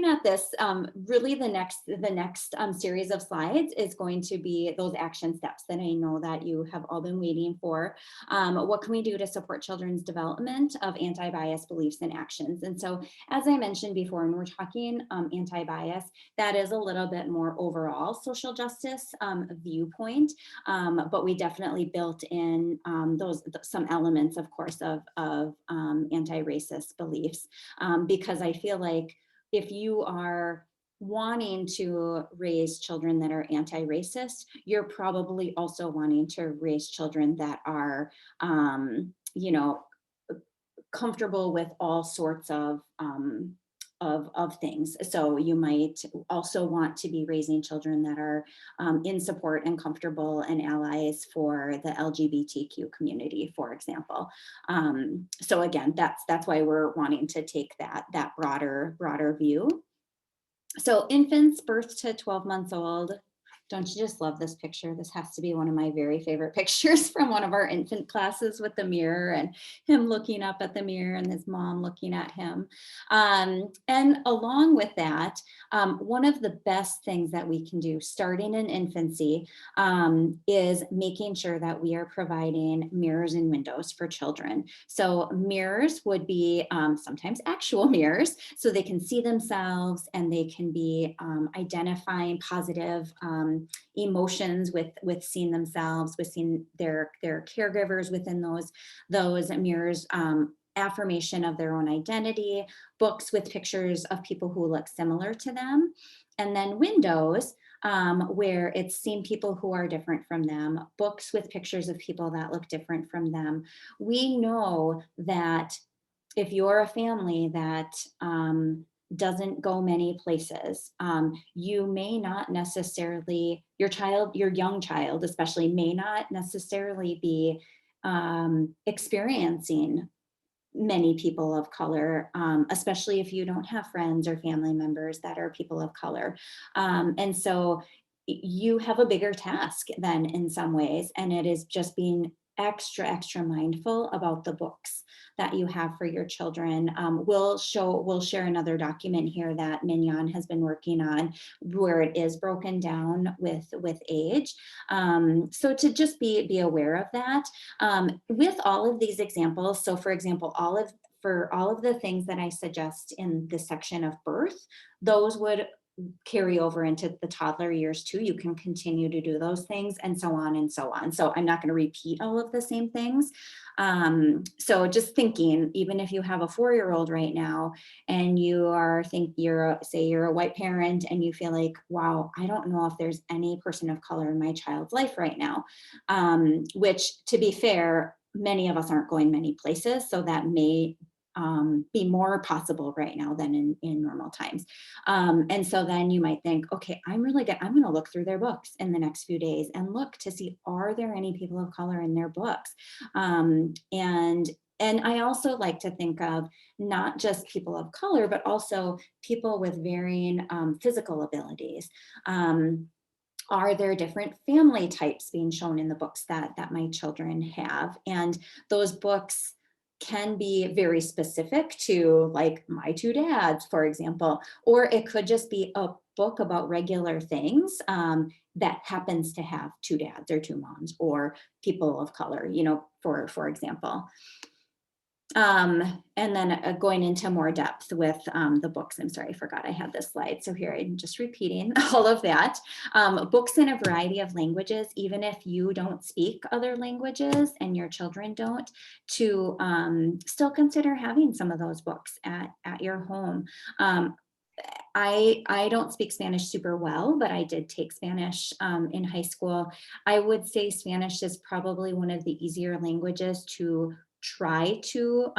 at this, really the next series of slides is going to be those action steps that I know that you have all been waiting for. What can we do to support children's development of anti-bias beliefs and actions? And so, as I mentioned before, when we're talking anti-bias, that is a little bit more overall social justice viewpoint, but we definitely built in some elements, of course, of anti-racist beliefs, because I feel like if you are wanting to raise children that are anti-racist, you're probably also wanting to raise children that are, you know, comfortable with all sorts of things. So you might also want to be raising children that are in support and comfortable and allies for the LGBTQ community, for example. So again, that's why we're wanting to take that broader view. So infants birth to 12 months old. Don't you just love this picture? This has to be one of my very favorite pictures from one of our infant classes with the mirror and him looking up at the mirror and his mom looking at him. And along with that, one of the best things that we can do starting in infancy is making sure that we are providing mirrors and windows for children. So mirrors would be sometimes actual mirrors, so they can see themselves and they can be identifying positive emotions with seeing themselves, with seeing their caregivers within those mirrors, affirmation of their own identity, books with pictures of people who look similar to them, and then windows, where it's seeing people who are different from them, books with pictures of people that look different from them. We know that if you're a family that doesn't go many places, you may not necessarily, your young child especially, may not necessarily be experiencing many people of color, especially if you don't have friends or family members that are people of color. And so you have a bigger task then in some ways, and it is just being extra mindful about the books that you have for your children. We'll share another document here that Mignon has been working on where it is broken down with age. So to just be aware of that. With all of these examples, so for example, for all of the things that I suggest in this section of birth, those would carry over into the toddler years too. You can continue to do those things and so on and so on. So I'm not going to repeat all of the same things. So just thinking, even if you have a 4-year-old right now and say you're a white parent and you feel like, wow, I don't know if there's any person of color in my child's life right now, which to be fair, many of us aren't going many places. So that may be more possible right now than in normal times. And so then you might think, okay, I'm going to look through their books in the next few days and look to see, are there any people of color in their books? And I also like to think of not just people of color, but also people with varying physical abilities. Are there different family types being shown in the books that my children have? And those books can be very specific to, like, my two dads, for example, or it could just be a book about regular things that happens to have two dads or two moms or people of color, for example. And then going into more depth with the books. I'm sorry, I forgot I had this slide. So here I'm just repeating all of that. Books in a variety of languages, even if you don't speak other languages and your children don't, to still consider having some of those books at your home. I don't speak Spanish super well, but I did take Spanish in high school. I would say Spanish is probably one of the easier languages to try to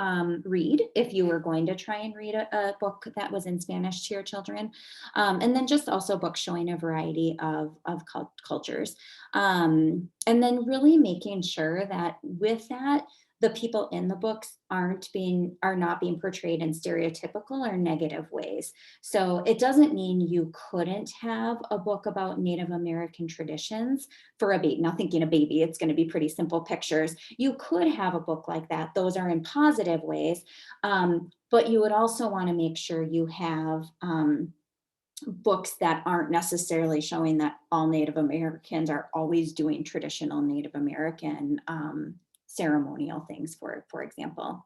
read if you were going to try and read a book that was in Spanish to your children. And then just also books showing a variety of cultures. And then really making sure that with that, the people in the books are not being portrayed in stereotypical or negative ways. So it doesn't mean you couldn't have a book about Native American traditions for a baby. Now, thinking a baby, it's going to be pretty simple pictures. You could have a book like that. Those are in positive ways. But you would also want to make sure you have books that aren't necessarily showing that all Native Americans are always doing traditional Native American ceremonial things, for example.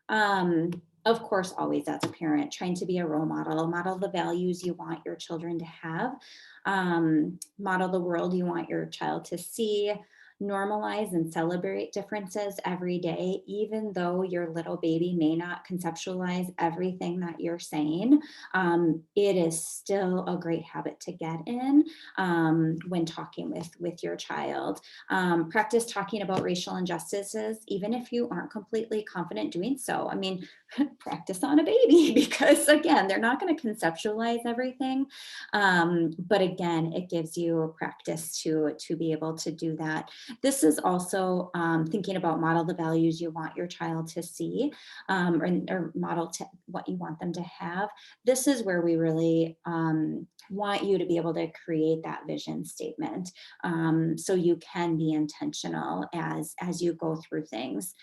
Of course, always as a parent, trying to be a role model the values you want your children to have, model the world you want your child to see, normalize and celebrate differences every day, even though your little baby may not conceptualize everything that you're saying. It is still a great habit to get in when talking with your child. Practice talking about racial injustices, even if you aren't completely confident doing so. I mean, practice on a baby because again, they're not going to conceptualize everything. But again, it gives you practice to be able to do that. This is also thinking about model the values you want your child to see, or model what you want them to have. This is where we really want you to be able to create that vision statement, so you can be intentional as you go through things.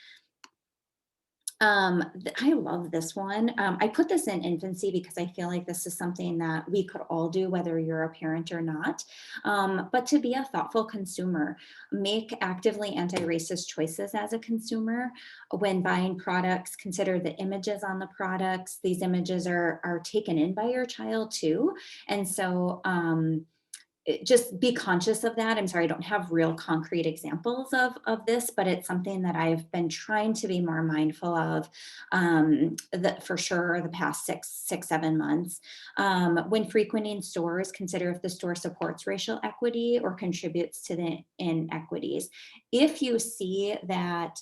I love this one. I put this in infancy because I feel like this is something that we could all do, whether you're a parent or not. But to be a thoughtful consumer, make actively anti-racist choices as a consumer. When buying products, consider the images on the products. These images are taken in by your child too. And so, just be conscious of that. I'm sorry, I don't have real concrete examples of this, but it's something that I've been trying to be more mindful of, that for sure the past 7 months. When frequenting stores, consider if the store supports racial equity or contributes to the inequities. If you see that,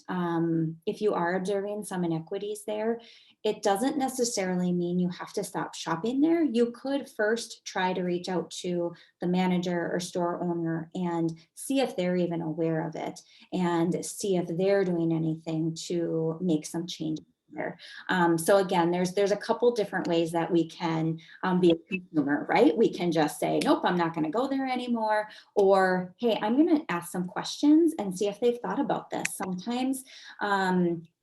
if you are observing some inequities there, it doesn't necessarily mean you have to stop shopping there. You could first try to reach out to the manager or store owner and see if they're even aware of it and see if they're doing anything to make some changes there. So again, there's a couple different ways that we can be a consumer, right? We can just say, nope, I'm not going to go there anymore. Or, hey, I'm going to ask some questions and see if they've thought about this.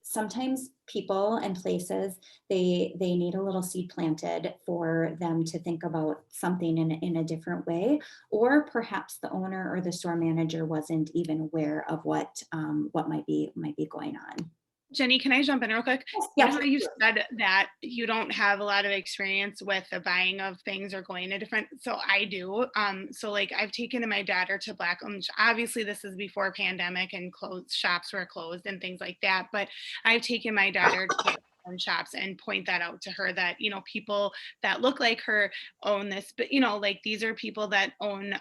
Sometimes people and places, they need a little seed planted for them to think about something in a different way, or perhaps the owner or the store manager wasn't even aware of what might be going on. Jenny, can I jump in real quick? You know Yes. how you said that you don't have a lot of experience with the buying of things or going to different, so I do. So like I've taken my daughter to black owned, obviously this is before pandemic and closed shops were closed and things like that, but I've taken my daughter to black-owned shops and point that out to her that, you know, people that look like her own this, but you know, like these are people that own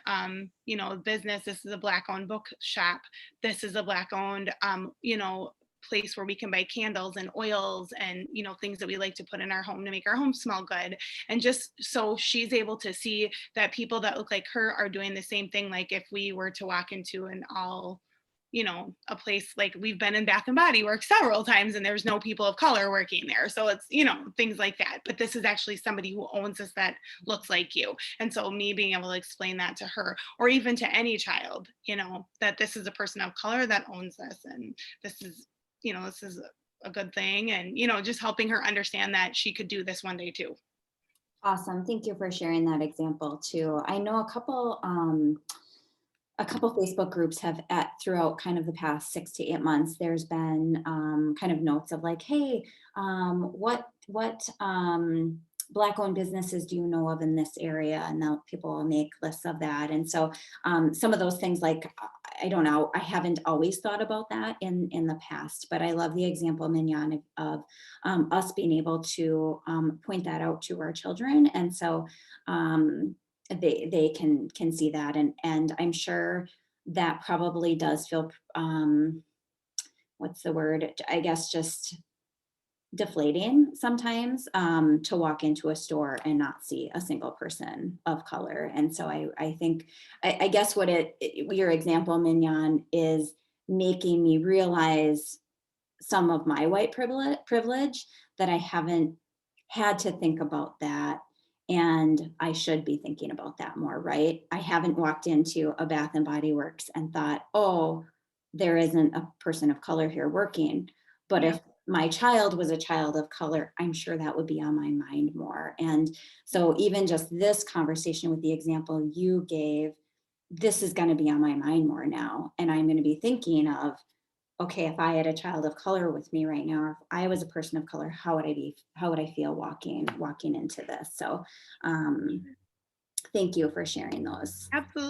you know, business. This is a black owned book shop. This is a black owned you know, place where we can buy candles and oils and, you know, things that we like to put in our home to make our home smell good. And just so she's able to see that people that look like her are doing the same thing. Like if we were to walk into an all, you know, a place like we've been in Bath and Body Works several times and there's no people of color working there. So it's, you know, things like that. But this is actually somebody who owns this that looks like you. And so me being able to explain that to her or even to any child, you know, that this is a person of color that owns this and this is, you know, this is a good thing. And, you know, just helping her understand that she could do this one day too. Awesome. Thank you for sharing that example too. I know a couple Facebook groups have throughout kind of the past 6 to 8 months, there's been kind of notes of like, hey, what Black owned businesses do you know of in this area? And now people will make lists of that. And so some of those things like, I don't know, I haven't always thought about that in the past, but I love the example, Mignon, of us being able to point that out to our children. And so they can see that, and I'm sure that probably does feel what's the word, I guess, just deflating sometimes, to walk into a store and not see a single person of color. And so I think I guess what your example, Mignon, is making me realize some of my white privilege that I haven't had to think about that. And I should be thinking about that more, right? I haven't walked into a Bath and Body Works and thought, oh, there isn't a person of color here working. But Yeah. if my child was a child of color, I'm sure that would be on my mind more. And so, even just this conversation with the example you gave, this is going to be on my mind more now. And I'm going to be thinking of, okay, if I had a child of color with me right now, or if I was a person of color, how would I feel walking into this? So thank you for sharing those. Absolutely.